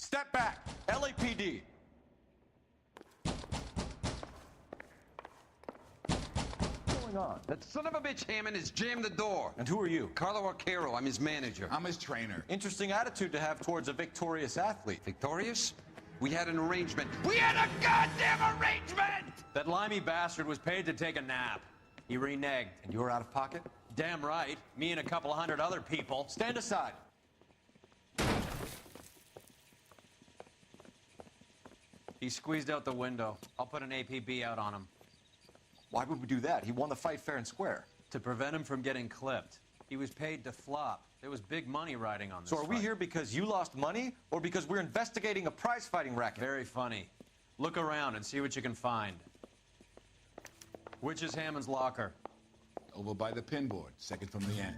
Step back. LAPD. What's going on? That son of a bitch Hammond has jammed the door. And who are you? Carlo Arcaro, I'm his manager. I'm his trainer. Interesting attitude to have towards a victorious athlete. Victorious? We had an arrangement. We had a goddamn arrangement! That limey bastard was paid to take a nap. He reneged. And you're out of pocket? Damn right. Me and a couple of hundred other people. Stand aside. He squeezed out the window. I'll put an APB out on him. Why would we do that? He won the fight fair and square. To prevent him from getting clipped. He was paid to flop. There was big money riding on this So are we fight. here because you lost money or because we're investigating a prize-fighting racket? Very funny. Look around and see what you can find. Which is Hammond's locker? Over by the pinboard, second from the end.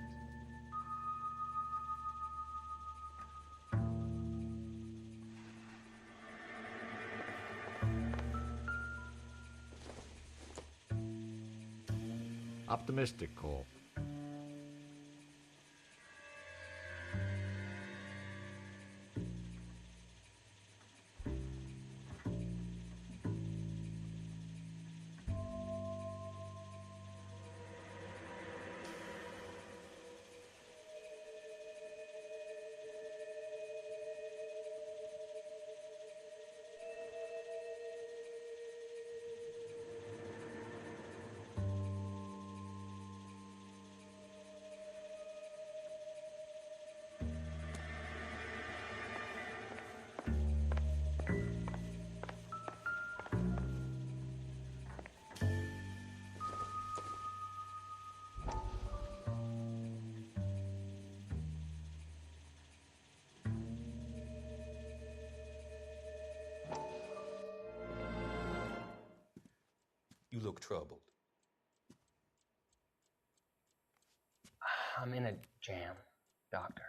Optimistic call. You look troubled. I'm in a jam, Doctor.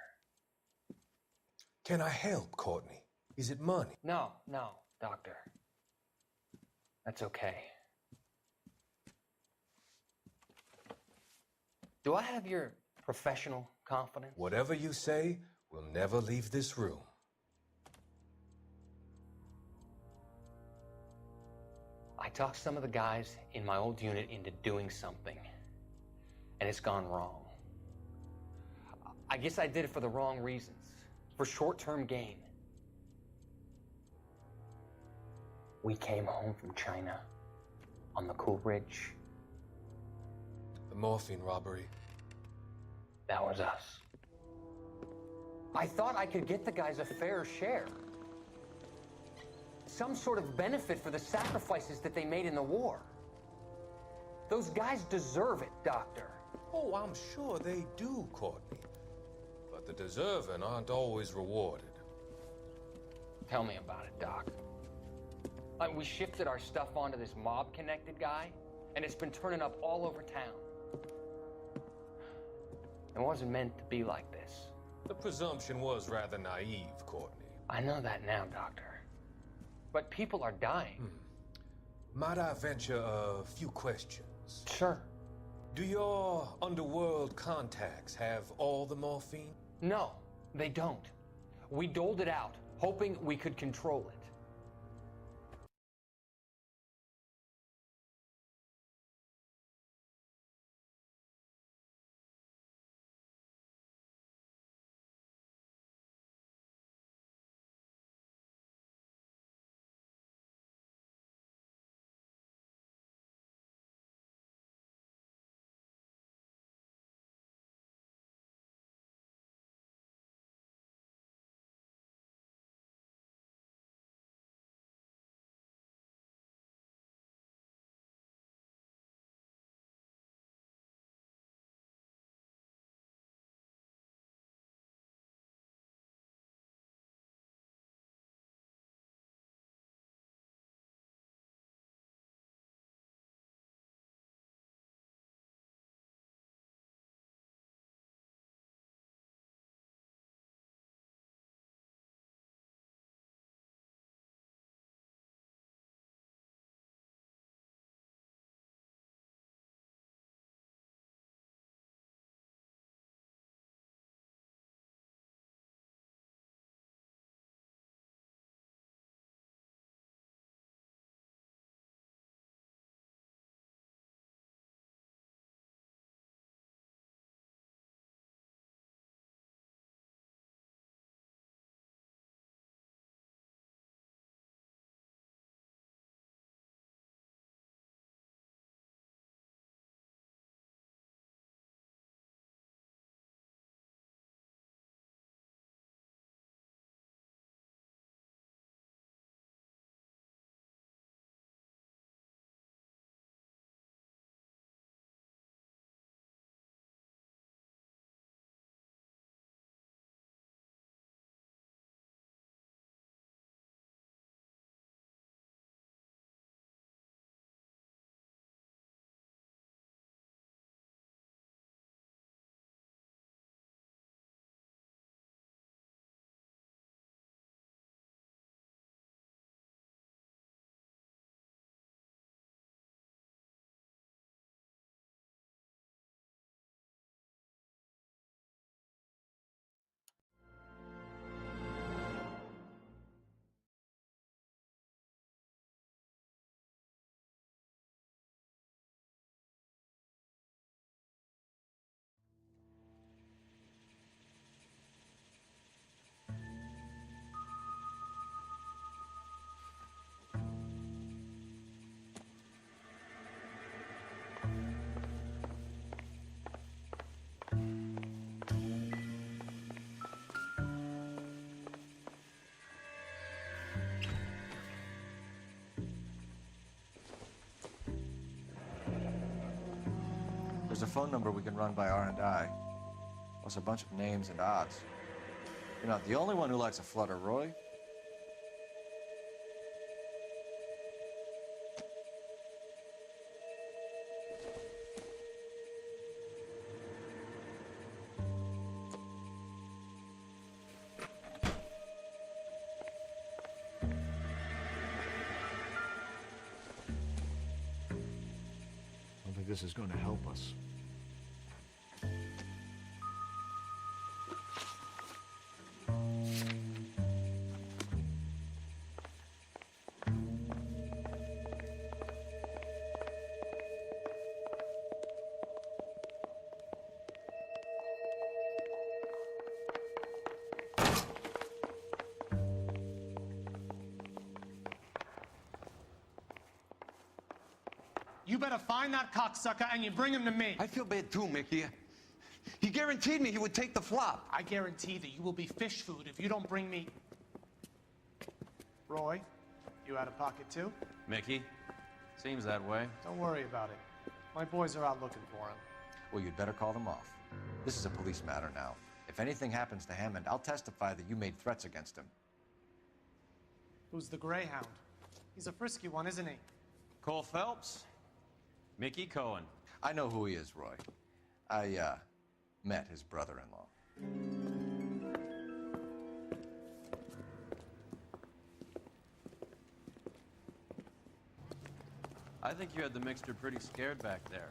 Can I help, Courtney? Is it money? No, Doctor. That's okay. Do I have your professional confidence? Whatever you say, we'll never leave this room. I talked some of the guys in my old unit into doing something, and it's gone wrong. I guess I did it for the wrong reasons, for short-term gain. We came home from China on the Cool Ridge. The morphine robbery. That was us. I thought I could get the guys a fair share. Some sort of benefit for the sacrifices that they made in the war. Those guys deserve it, Doctor. Oh, I'm sure they do, Courtney. But the deserving aren't always rewarded. Tell me about it, Doc. We shifted our stuff onto this mob-connected guy, and it's been turning up all over town. It wasn't meant to be like this. The presumption was rather naive, Courtney. I know that now, Doctor. But people are dying. Might I venture a few questions? Sure. Do your underworld contacts have all the morphine? No, they don't. We doled it out, hoping we could control it. phone number we can run by R&I. Plus a bunch of names and odds. You're not the only one who likes a flutter, Roy. I don't think this is going to help us. You better find that cocksucker and you bring him to me. I feel bad too, Mickey. He guaranteed me he would take the flop. I guarantee that you will be fish food if you don't bring me... Roy, you out of pocket too? Mickey? Seems that way. Don't worry about it. My boys are out looking for him. Well, you'd better call them off. This is a police matter now. If anything happens to Hammond, I'll testify that you made threats against him. Who's the Greyhound? He's a frisky one, isn't he? Cole Phelps? Mickey Cohen. I know who he is, Roy. I, met his brother-in-law. I think you had the mixture pretty scared back there.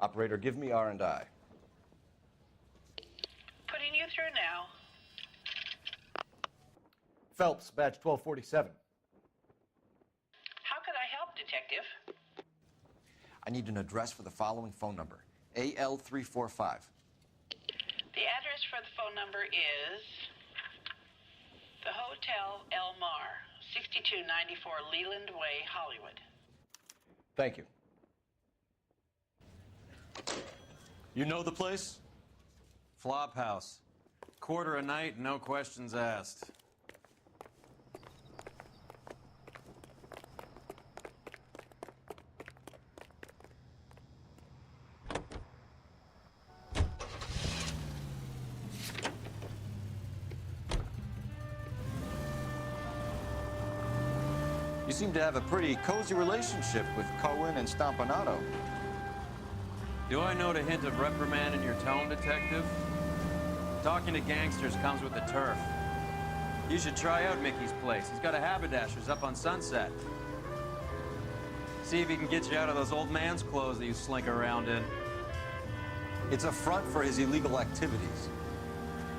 Operator, give me R&I. Putting you through now. Phelps, badge 1247. How could I help, Detective? I need an address for the following phone number. AL345. The address for the phone number is the Hotel El Mar, 6294 Leland Way, Hollywood. Thank you. You know the place? Flop house. Quarter a night, no questions asked. You seem to have a pretty cozy relationship with Cohen and Stompanato. Do I note a hint of reprimand in your tone, Detective? Talking to gangsters comes with the turf. You should try out Mickey's place. He's got a haberdasher's up on Sunset. See if he can get you out of those old man's clothes that you slink around in. It's a front for his illegal activities.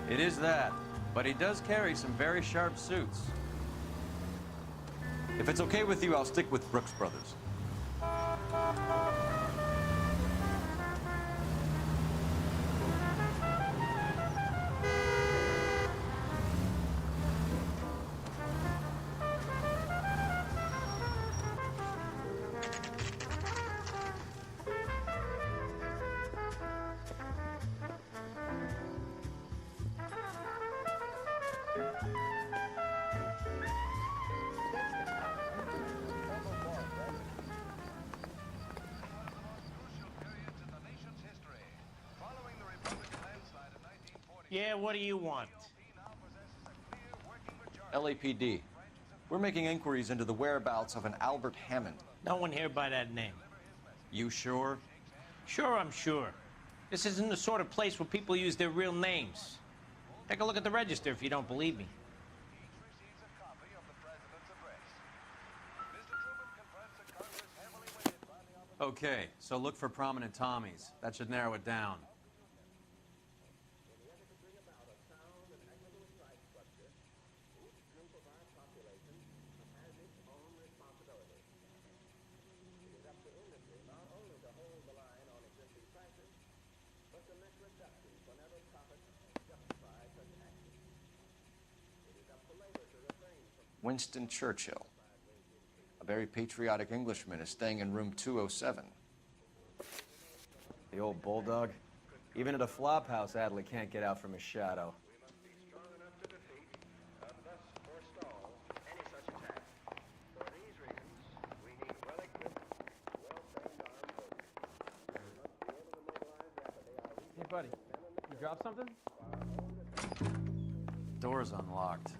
It is that, but he does carry some very sharp suits. If it's okay with you, I'll stick with Brooks Brothers. Yeah, what do you want? LAPD. We're making inquiries into the whereabouts of an Albert Hammond. No one here by that name. You sure? Sure, I'm sure. This isn't the sort of place where people use their real names. Take a look at the register if you don't believe me. Okay, so look for prominent Tommies. That should narrow it down. Winston Churchill. A very patriotic Englishman is staying in room 207. The old bulldog. Even at a flop house, Adley can't get out from his shadow. Hey, buddy, you dropped something? Door's unlocked.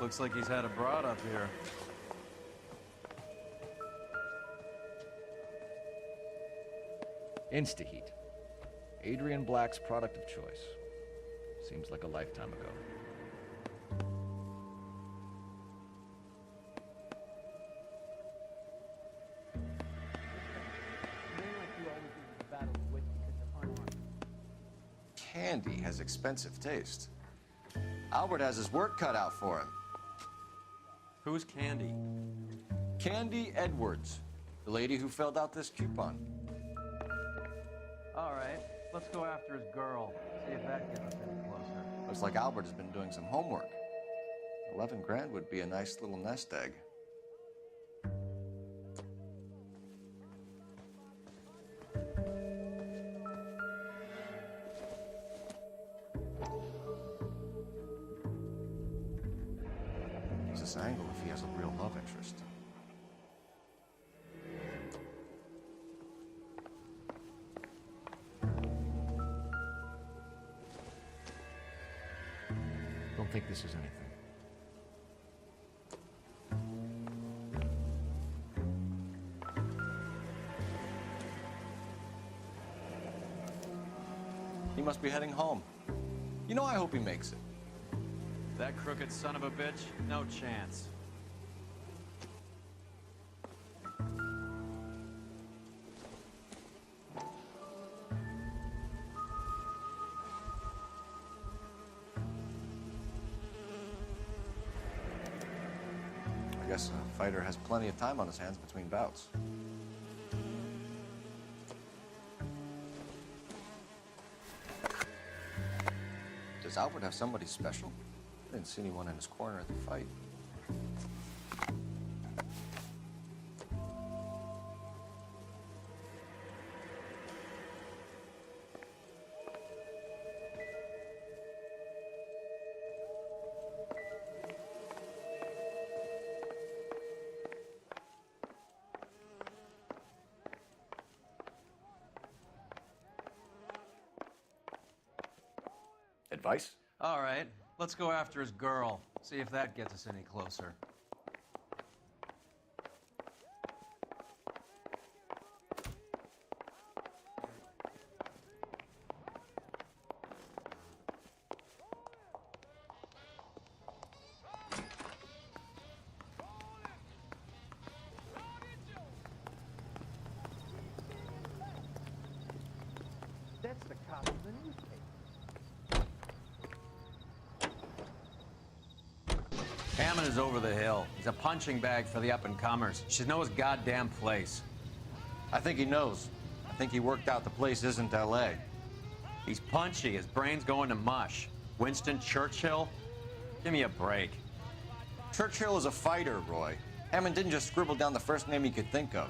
Looks like he's had a broad up here. Instaheat. Adrian Black's product of choice. Seems like a lifetime ago. Candy has expensive taste. Albert has his work cut out for him. Who's Candy? Candy Edwards, the lady who filled out this coupon. All right, let's go after his girl. See if that gets us any closer. Looks like Albert has been doing some homework. 11 grand would be a nice little nest egg. Use this angle if he has a real love interest. Don't think this is anything. He must be heading home. You know, I hope he makes it. That crooked son of a bitch? No chance. I guess a fighter has plenty of time on his hands between bouts. Does Albert have somebody special? I didn't see anyone in his corner at the fight. Advice? All right, let's go after his girl. See if that gets us any closer. That's the cop in the newspaper. Hammond is over the hill. He's a punching bag for the up-and-comers. Should know his goddamn place. I think he knows. I think he worked out the place isn't L.A. He's punchy. His brain's going to mush. Winston Churchill? Give me a break. Churchill is a fighter, Roy. Hammond didn't just scribble down the first name he could think of.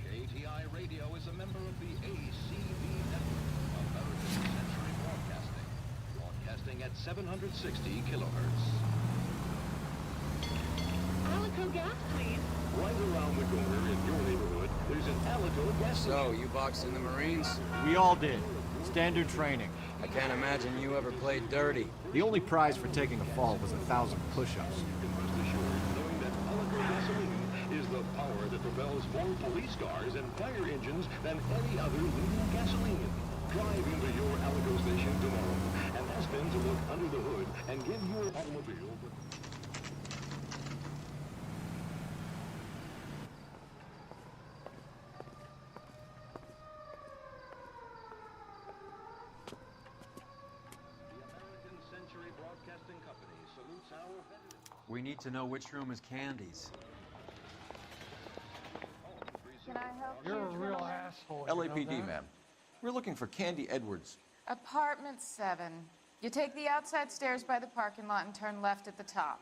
JTI Radio is a member of the ACB network, American Century Broadcasting, broadcasting at 760 kilohertz. Alico gas, please. Right around the corner in your neighborhood there's an Alico gas So, you boxed in the Marines? We all did. Standard training. I can't imagine you ever played dirty. The only prize for taking a fall was 1,000 push-ups. Rest assured, knowing that Alico gasoline is the power that propels more police cars and fire engines than any other leading gasoline. Drive into your Alico station tomorrow and ask them to look under the hood and give your automobile the... Broadcasting Company salutes our veterans. We need to know which room is Candy's. Can I help you? You're a real asshole. LAPD, ma'am. We're looking for Candy Edwards. Apartment 7. You take the outside stairs by the parking lot and turn left at the top.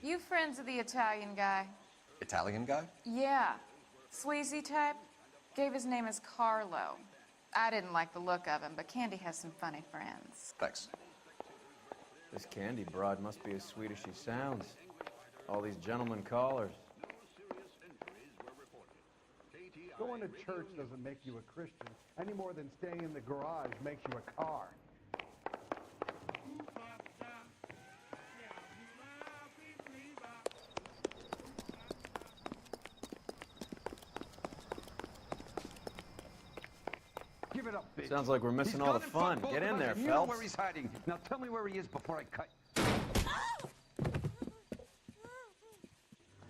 You friends of the Italian guy? Italian guy? Yeah. Sleazy type? Gave his name as Carlo. I didn't like the look of him, but Candy has some funny friends. Thanks. This Candy broad must be as sweet as she sounds. All these gentlemen callers. Going to church doesn't make you a Christian any more than staying in the garage makes you a car. Give it up, bitch. Sounds like we're missing all the fun. Get in there, You know Phelps. where he's hiding. Now tell me where he is before I cut.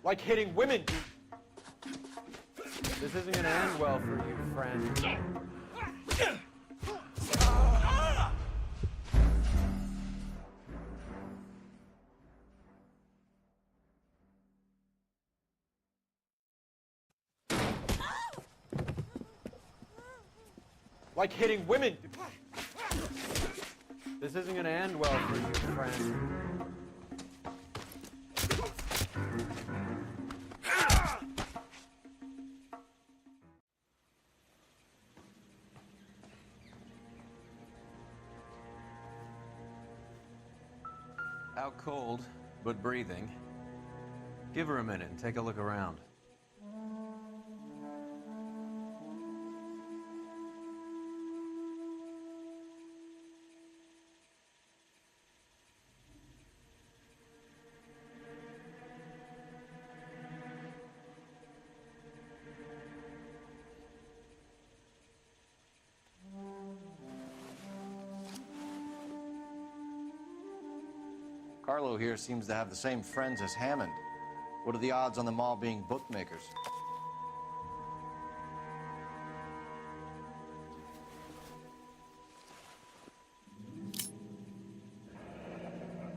Like hitting women. This isn't gonna end well for you, friend. Like hitting women. This isn't gonna end well for you, friend. Out cold, but breathing. Give her a minute and take a look around. Carlo here seems to have the same friends as Hammond. What are the odds on them all being bookmakers?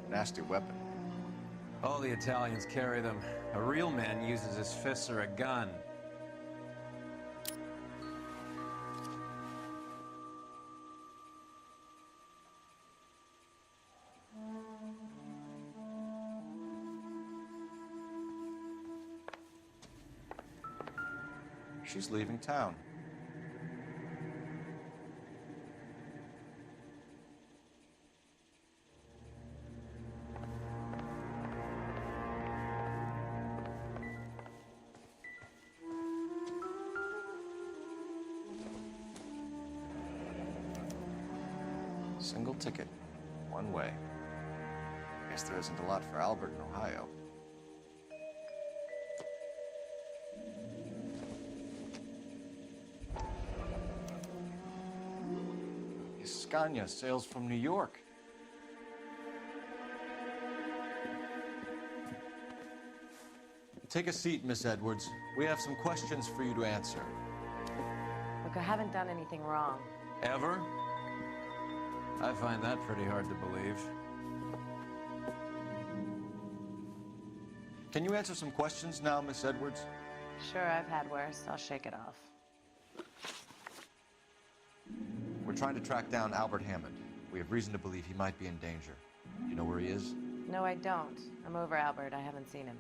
Nasty weapon. All the Italians carry them. A real man uses his fists or a gun. She's leaving town. Single ticket, one way. Guess there isn't a lot for Albert in Ohio. Scania sails from New York. Take a seat, Miss Edwards. We have some questions for you to answer. Look, I haven't done anything wrong. Ever? I find that pretty hard to believe. Can you answer some questions now, Miss Edwards? Sure, I've had worse. I'll shake it off. We're trying to track down Albert Hammond. We have reason to believe he might be in danger. Do you know where he is? No, I don't. I'm over Albert. I haven't seen him.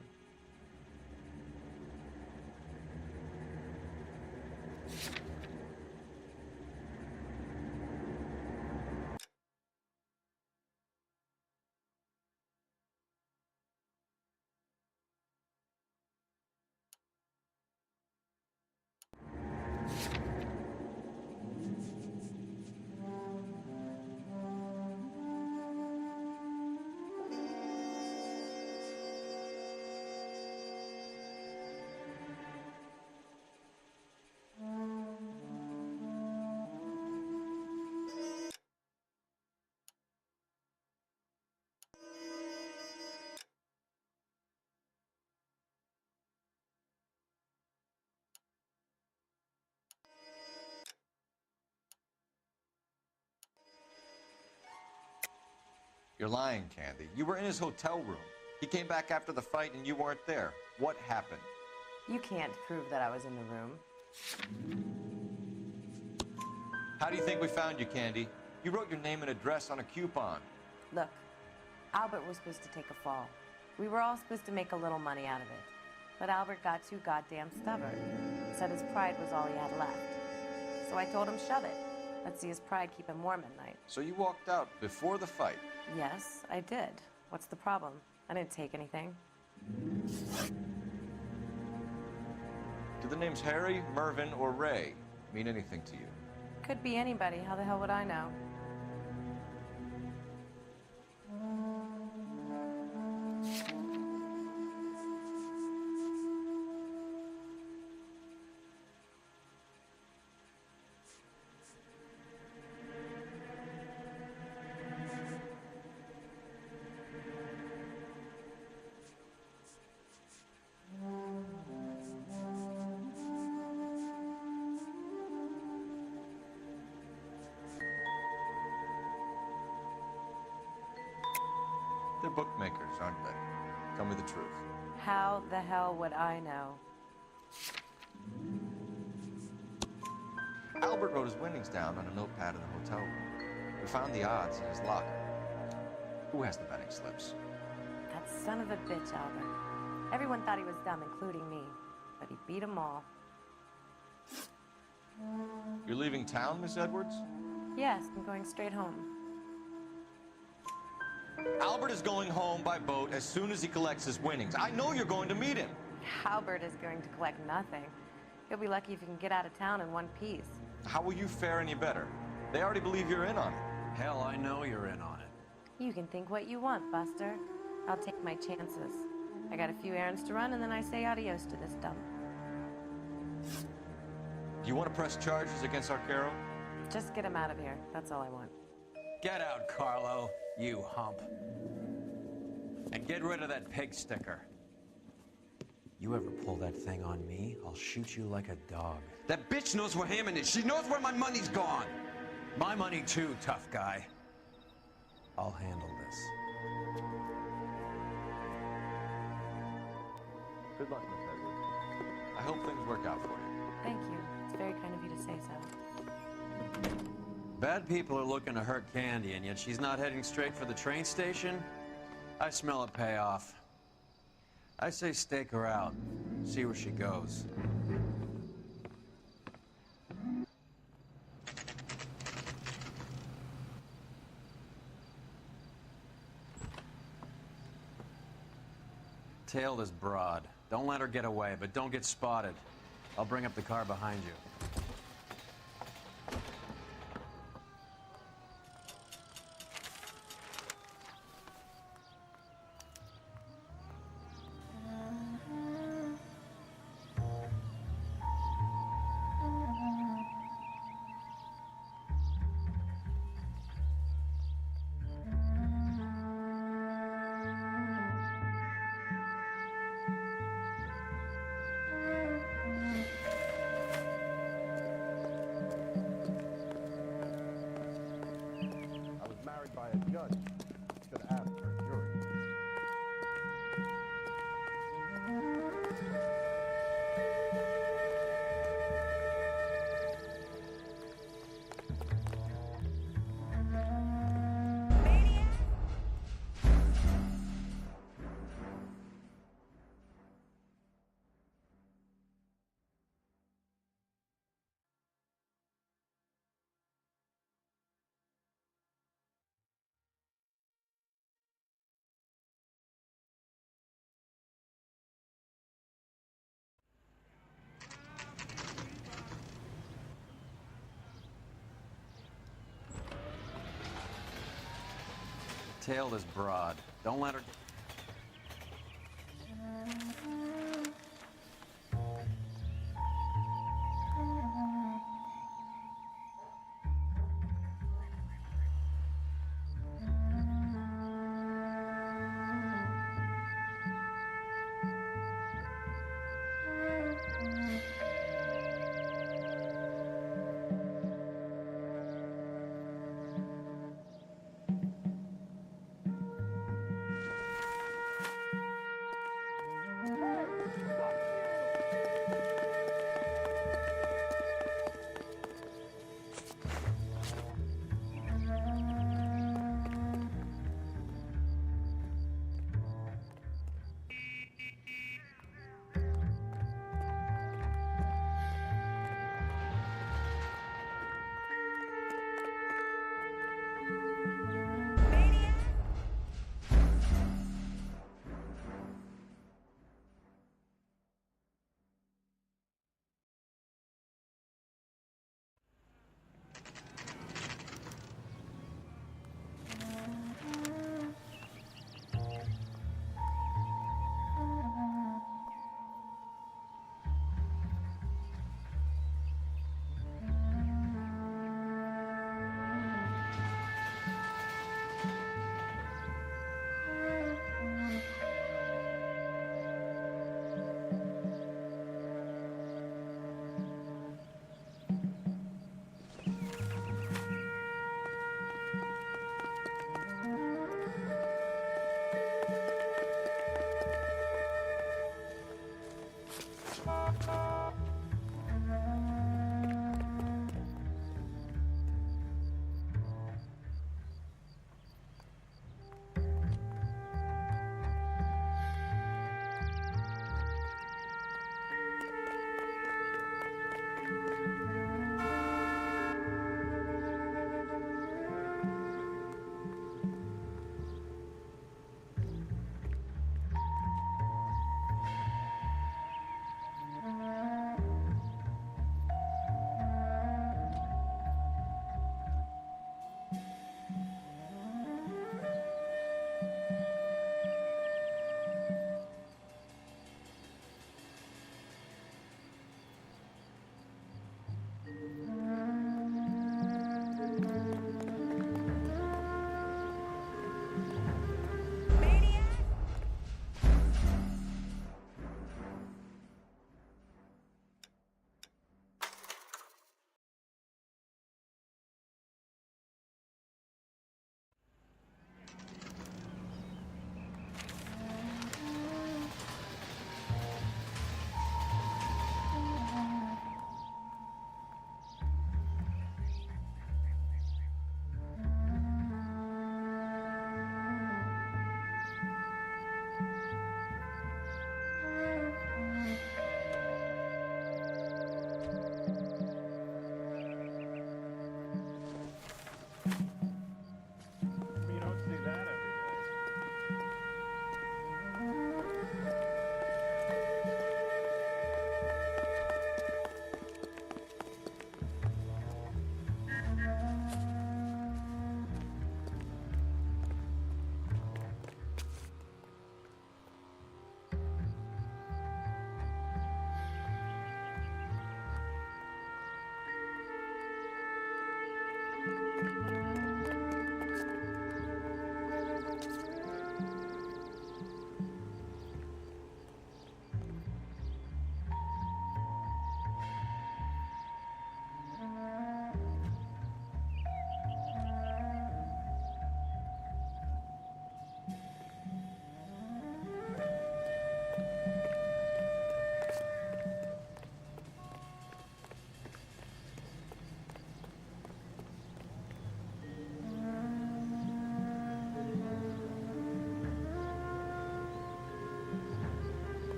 You're lying, Candy. You were in his hotel room. He came back after the fight and you weren't there. What happened? You can't prove that I was in the room. How do you think we found you, Candy? You wrote your name and address on a coupon. Look, Albert was supposed to take a fall. We were all supposed to make a little money out of it. But Albert got too goddamn stubborn. Said his pride was all he had left. So I told him shove it. Let's see his pride keep him warm at night. So you walked out before the fight? Yes, I did. What's the problem? I didn't take anything. Do the names Harry, Mervyn, or Ray mean anything to you? Could be anybody. How the hell would I know? They're bookmakers, aren't they? Tell me the truth. How the hell would I know? Albert wrote his winnings down on a notepad in the hotel room. We found the odds in his locker. Who has the betting slips? That son of a bitch, Albert. Everyone thought he was dumb, including me. But he beat them all. You're leaving town, Miss Edwards? Yes, I'm going straight home. Albert is going home by boat as soon as he collects his winnings. I know you're going to meet him. Albert is going to collect nothing. He'll be lucky if he can get out of town in one piece. How will you fare any better? They already believe you're in on it. Hell, I know you're in on it. You can think what you want, Buster. I'll take my chances. I got a few errands to run, and then I say adios to this dump. Do you want to press charges against Arcaro? Just get him out of here. That's all I want. Get out, Carlo, you hump. And get rid of that pig sticker. You ever pull that thing on me, I'll shoot you like a dog. That bitch knows where Hammond is. She knows where my money's gone. My money too, tough guy. I'll handle this. Good luck, Miss Edwards. I hope things work out for you. Thank you. It's very kind of you to say so. Bad people are looking to hurt Candy, and yet she's not heading straight for the train station? I smell a payoff. I say stake her out. See where she goes. Tail this broad. Don't let her get away, but don't get spotted. I'll bring up the car behind you. Tail this broad. Don't let her...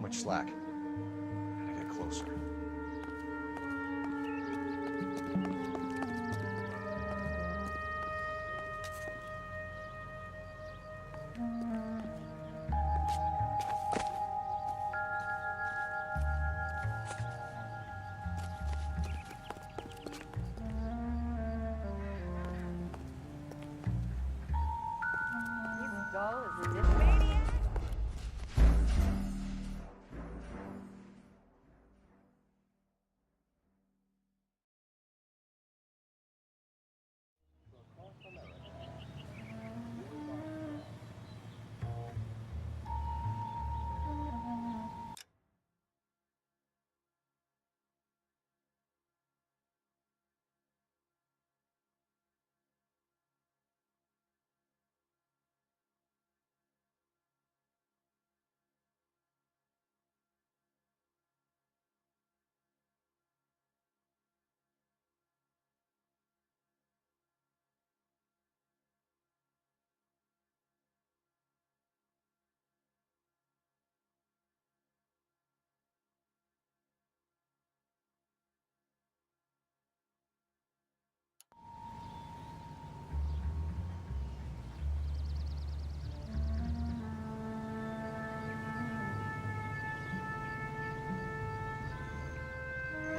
much slack. Gotta get closer. He's dull as a maniac.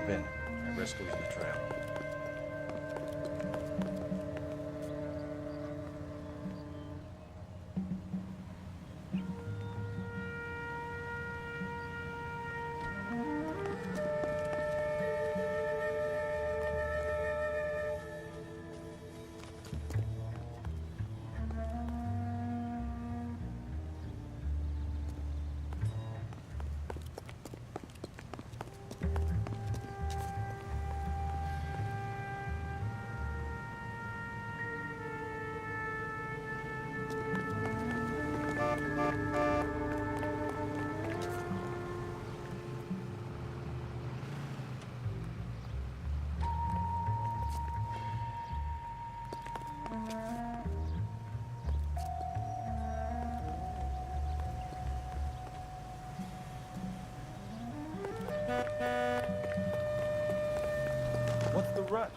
Vin, I risk losing the trail. What's the rush?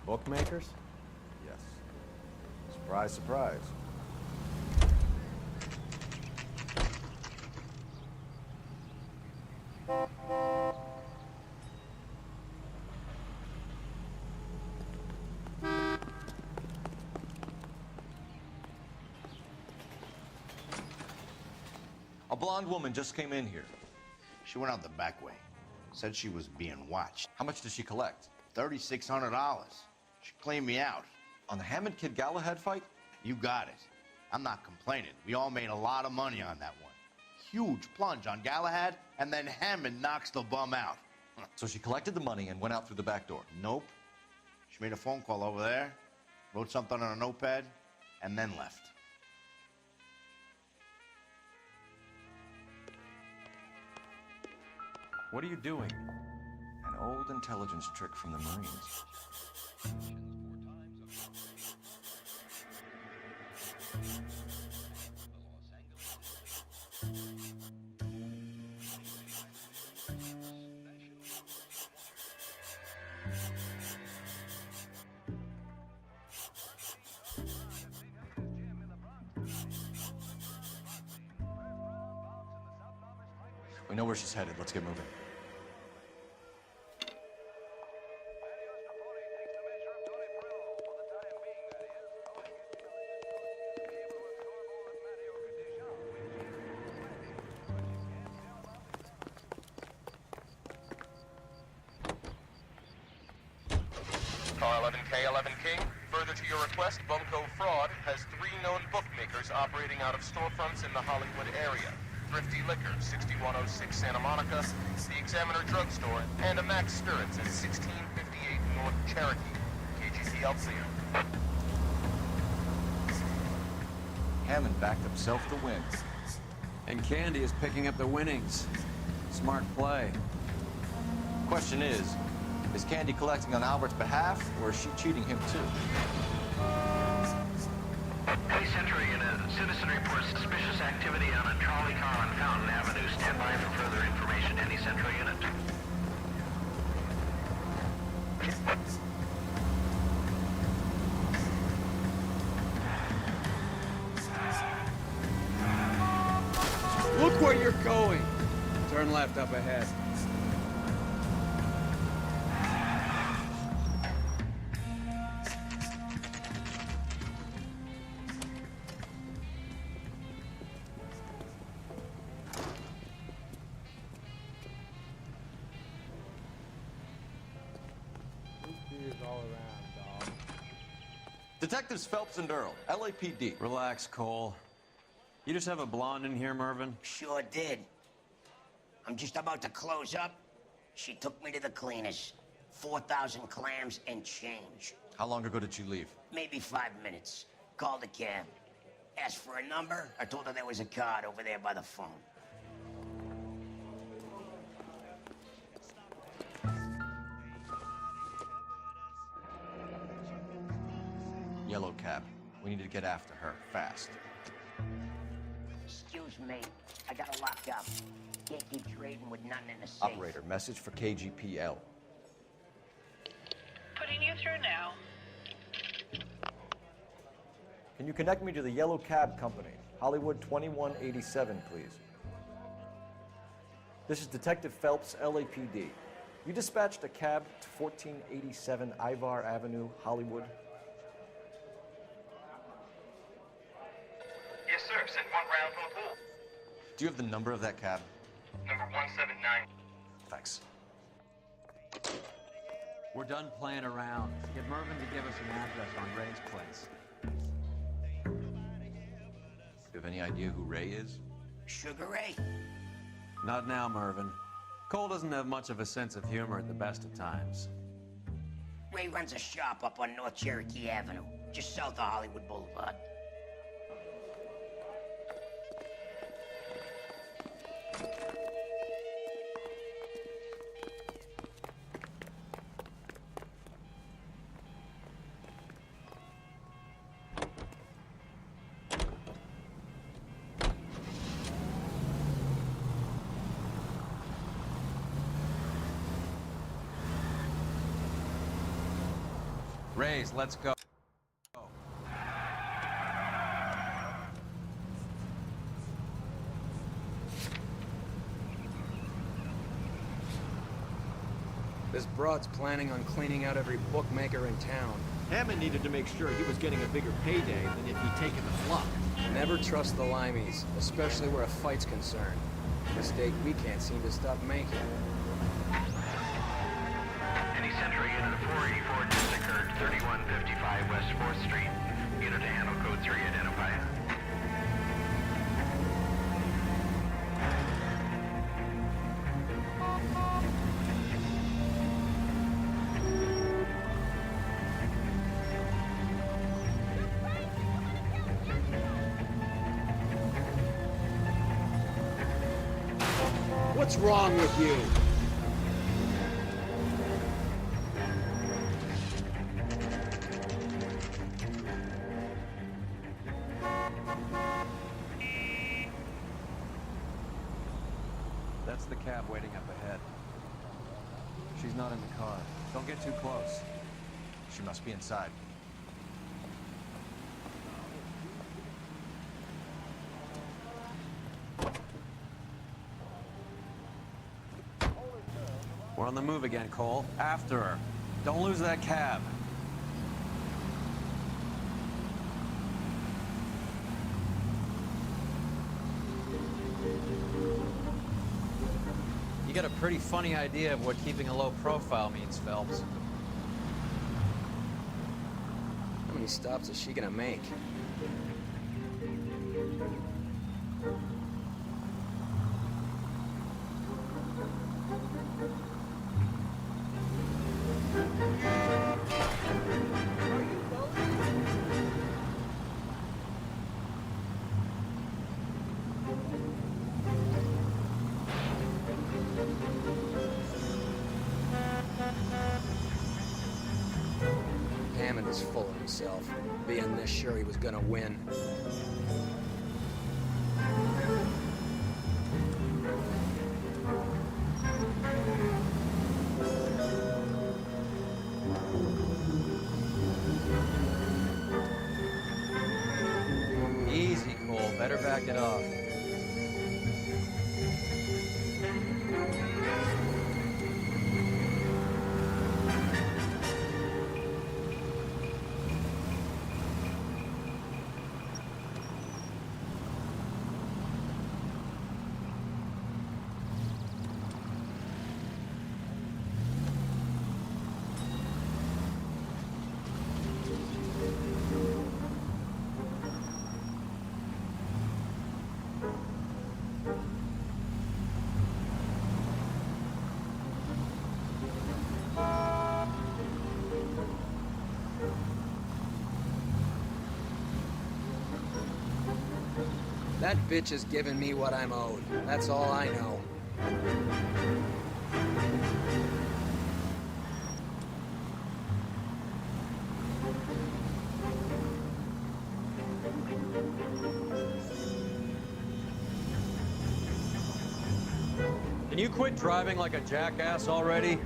Bookmakers? Yes. Surprise, surprise. A blonde woman just came in here. She went out the back way. Said she was being watched. How much did she collect? $3,600. She cleaned me out. On the Hammond Kid Galahad fight? You got it. I'm not complaining. We all made a lot of money on that one. Huge plunge on Galahad, and then Hammond knocks the bum out. So she collected the money and went out through the back door? Nope. She made a phone call over there, wrote something on a notepad, and then left. What are you doing? An old intelligence trick from the Marines. We know where she's headed. Let's get moving. Car 11K, 11 King. Further to your request, Bunko Fraud has 3 known bookmakers operating out of storefronts in the Hollywood area. Thrifty Liquor, 6106 Santa Monica, the Examiner Drugstore, and a Max Spirits at 1658 North Cherokee. KGPL clear. Hammond backed himself to win. And Candy is picking up the winnings. Smart play. Question is Candy collecting on Albert's behalf, or is she cheating him too? Hey, Century, citizen reports suspicious activity on a trolley car on Fountain Avenue. Stand by for further information. Any Central unit. Look where you're going! Turn left up ahead. All around, dog. Detectives Phelps and Earl, LAPD. Relax, Cole. You just have a blonde in here, Mervyn? Sure did. I'm just about to close up. She took me to the cleaners. 4,000 clams and change. How long ago did you leave? Maybe 5 minutes. Called a cab. Asked for a number. I told her there was a card over there by the phone. Yellow cab. We need to get after her, fast. Excuse me. I gotta lock up. Can't keep trading with nothing in the safe. Operator, message for KGPL. Putting you through now. Can you connect me to the Yellow Cab Company? Hollywood 2187, please. This is Detective Phelps, LAPD. You dispatched a cab to 1487 Ivar Avenue, Hollywood. Yes, sir. Sent one round from the pool. Do you have the number of that cab? Number 179. Thanks. We're done playing around. Get Mervyn to give us an address on Ray's place. Do you have any idea who Ray is? Sugar Ray? Not now, Mervyn. Cole doesn't have much of a sense of humor at the best of times. Ray runs a shop up on North Cherokee Avenue, just south of Hollywood Boulevard. Raise, let's go. This broad's planning on cleaning out every bookmaker in town. Hammond needed to make sure he was getting a bigger payday than if he'd taken the flop. Never trust the Limeys, especially where a fight's concerned. Mistake we can't seem to stop making. Any Central unit of 484 just occurred, 3155 West 4th Street. Unit to handle code 3, identify. What's wrong with you? That's the cab waiting up ahead. She's not in the car. Don't get too close. She must be inside. We're on the move again, Cole. After her. Don't lose that cab. You got a pretty funny idea of what keeping a low profile means, Phelps. How many stops is she gonna make? Hammond is full of himself, being this sure he was gonna win. Easy, Cole. Better back it off. That bitch is giving me what I'm owed. That's all I know. Can you quit driving like a jackass already?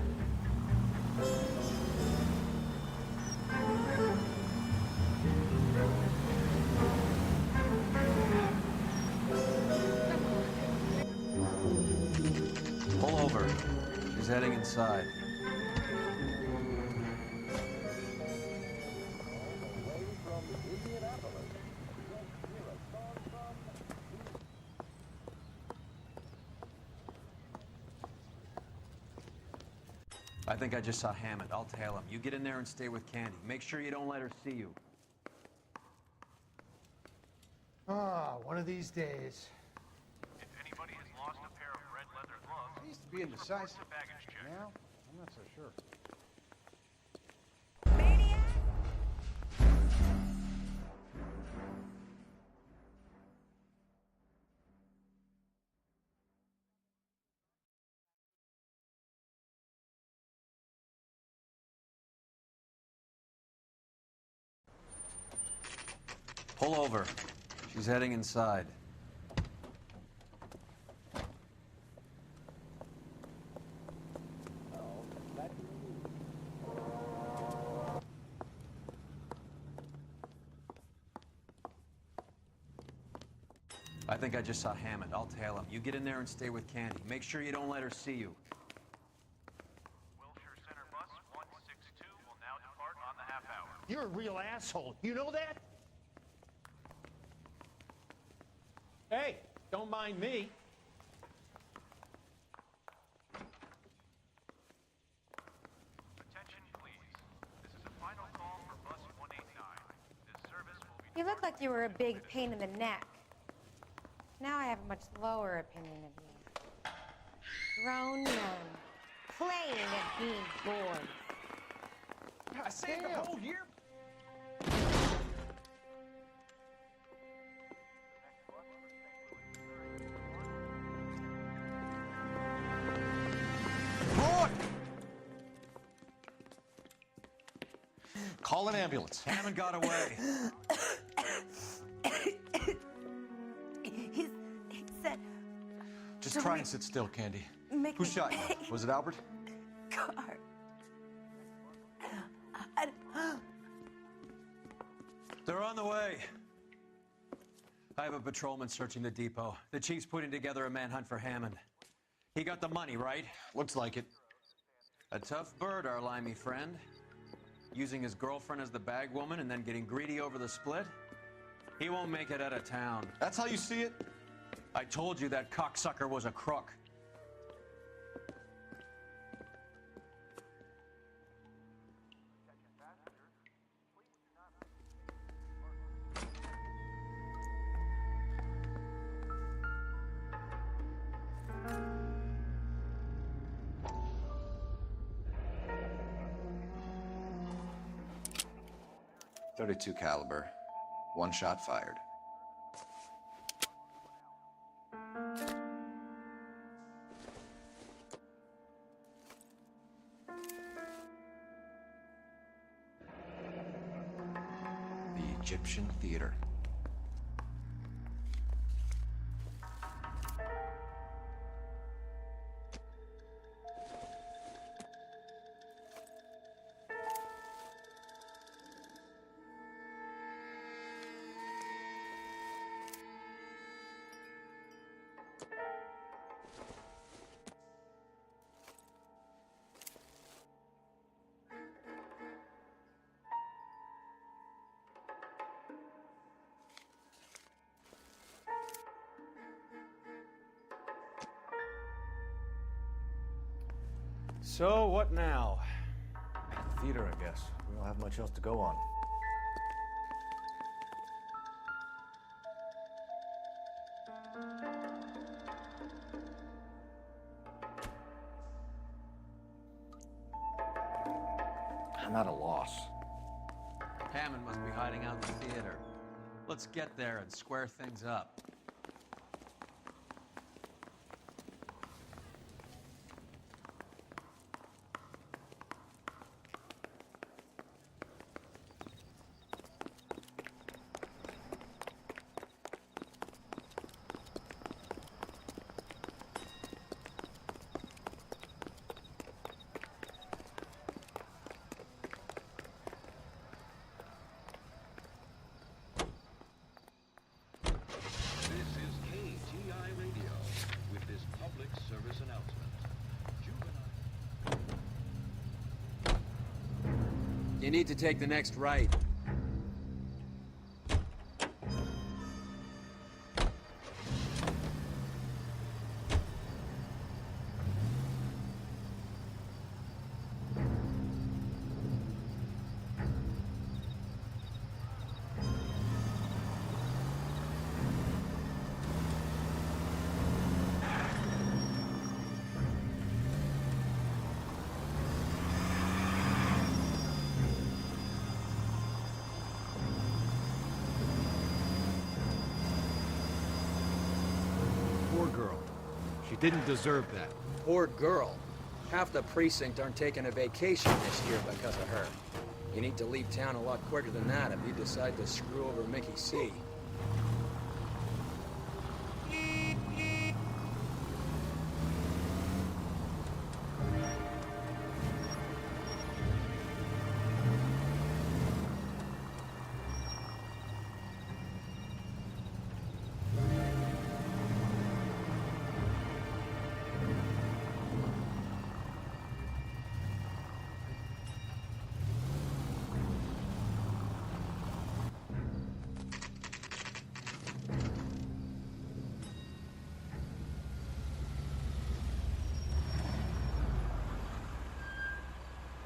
Pull over. She's heading inside. I think I just saw Hammond. I'll tail him. You get in there and stay with Candy. Make sure you don't let her see you. Ah, one of these days. If anybody has lost a pair of red leather gloves, I used to be indecisive. baggage check. Now, I'm not so sure. Pull over. She's heading inside. I think I just saw Hammond. I'll tail him. You get in there and stay with Candy. Make sure you don't let her see you. Wilshire Center bus 162 will now depart on the half hour. You're a real asshole. You know that? Hey, don't mind me. Attention, please. This is a final call for bus 189. This service will be... You look like you were a big pain in the neck. Now I have a much lower opinion of you. Grown men, playing at being boys. I saved the whole year. Call an ambulance. Hammond got away. He said... Just try and sit still, Candy. Make Who me shot you? pay. Was it Albert? Car. They're on the way. I have a patrolman searching the depot. The chief's putting together a manhunt for Hammond. He got the money, right? Looks like it. A tough bird, our limey friend. Using his girlfriend as the bag woman and then getting greedy over the split. He won't make it out of town. That's how you see it? I told you that cocksucker was a crook. .32 caliber. One shot fired. The Egyptian Theater. So, what now? Theater, I guess. We don't have much else to go on. I'm at a loss. Hammond must be hiding out in the theater. Let's get there and square things up. This is KTI Radio with this public service announcement. You need to take the next right. Poor girl. She didn't deserve that. Poor girl. Half the precinct aren't taking a vacation this year because of her. You need to leave town a lot quicker than that if you decide to screw over Mickey C.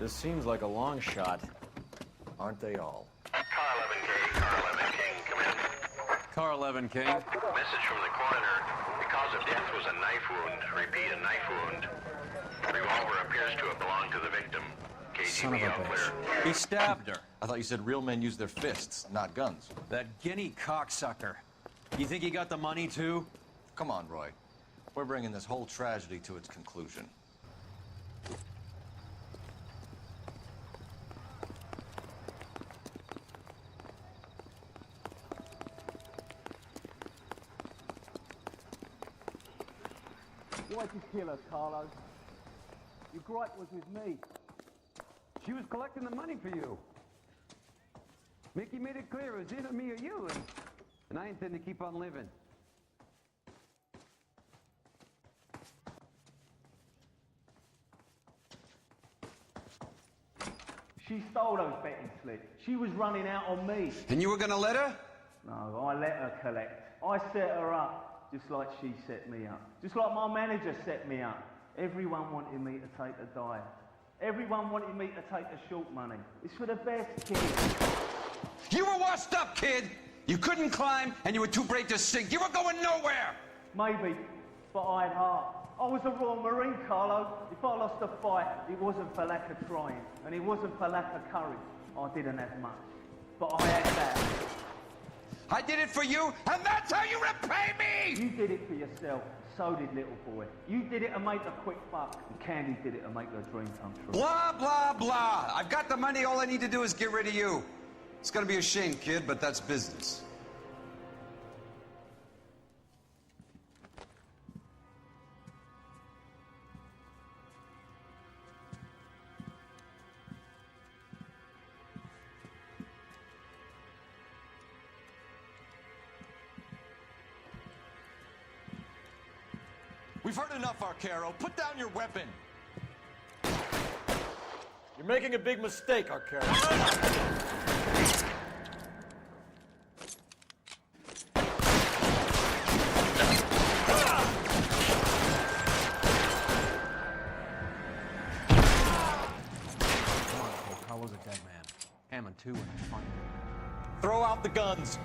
This seems like a long shot. Aren't they all? Car 11K, Car 11 King, come in. Car 11 King. Message from the coroner. The cause of death was a knife wound. Repeat, a knife wound. Revolver appears to have belonged to the victim. Son of a KGB all clear. bitch. He stabbed her. I thought you said real men use their fists, not guns. That guinea cocksucker. You think he got the money, too? Come on, Roy. We're bringing this whole tragedy to its conclusion. Why'd you kill her, Carlo? Your gripe was with me. She was collecting the money for you. Mickey made it clear it was either me or you, and I intend to keep on living. She stole those betting slips. She was running out on me. And you were gonna let her? No, I let her collect. I set her up, just like she set me up. Just like my manager set me up. Everyone wanted me to take the dive. Everyone wanted me to take the short money. It's for the best, kid. You were washed up, kid! You couldn't climb, and you were too brave to sink. You were going nowhere! Maybe, but I had heart. I was a Royal Marine, Carlo. If I lost a fight, it wasn't for lack of trying, and it wasn't for lack of courage. I didn't have much, but I had that. I did it for you, and that's how you repay me! You did it for yourself. So did little boy. You did it to make a quick buck, and Candy did it to make her dream come true. Blah, blah, blah. I've got the money. All I need to do is get rid of you. It's gonna be a shame, kid, but that's business. We've heard enough, Arcaro. Put down your weapon. You're making a big mistake, Arcaro. Carlo's a dead man. Hammond, too, and it's fine. Throw out the guns.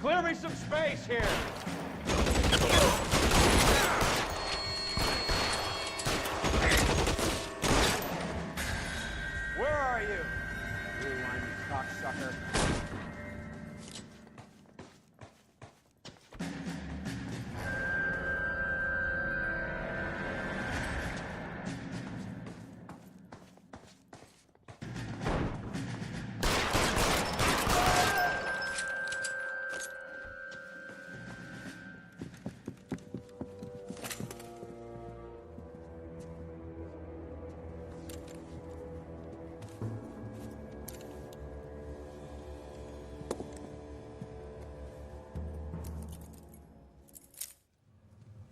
Clear me some space here. Where are you? You whiny cocksucker.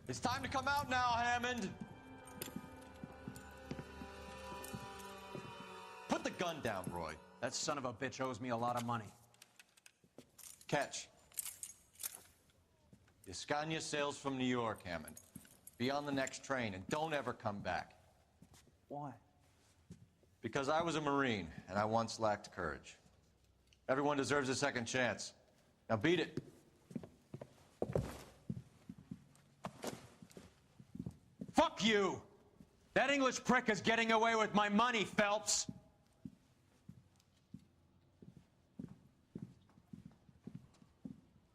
It's time to come out now, Hammond. Put the gun down, Roy. That son of a bitch owes me a lot of money. Catch. Escania sails from New York, Hammond. Be on the next train and don't ever come back. Why? Because I was a Marine and I once lacked courage. Everyone deserves a second chance. Now beat it. Fuck you! That English prick is getting away with my money, Phelps!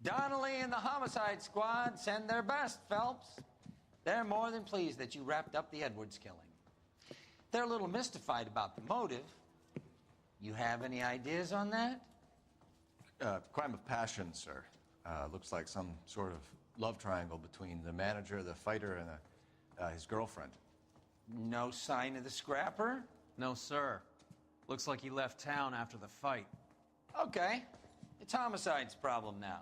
Donnelly and the homicide squad send their best, Phelps. They're more than pleased that you wrapped up the Edwards killing. They're a little mystified about the motive. You have any ideas on that? Crime of passion, sir. Looks like some sort of love triangle between the manager, the fighter, and his girlfriend. No sign of the scrapper? No, sir. Looks like he left town after the fight. Okay. It's homicide's problem now.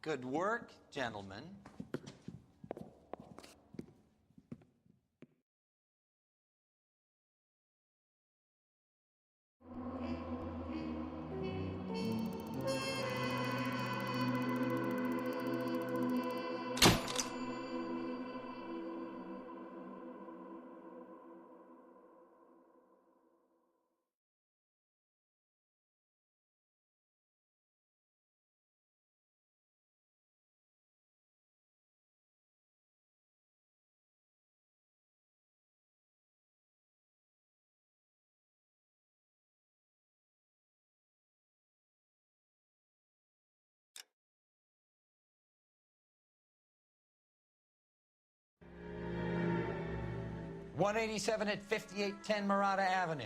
Good work, gentlemen. .187 at 5810 Murata Avenue.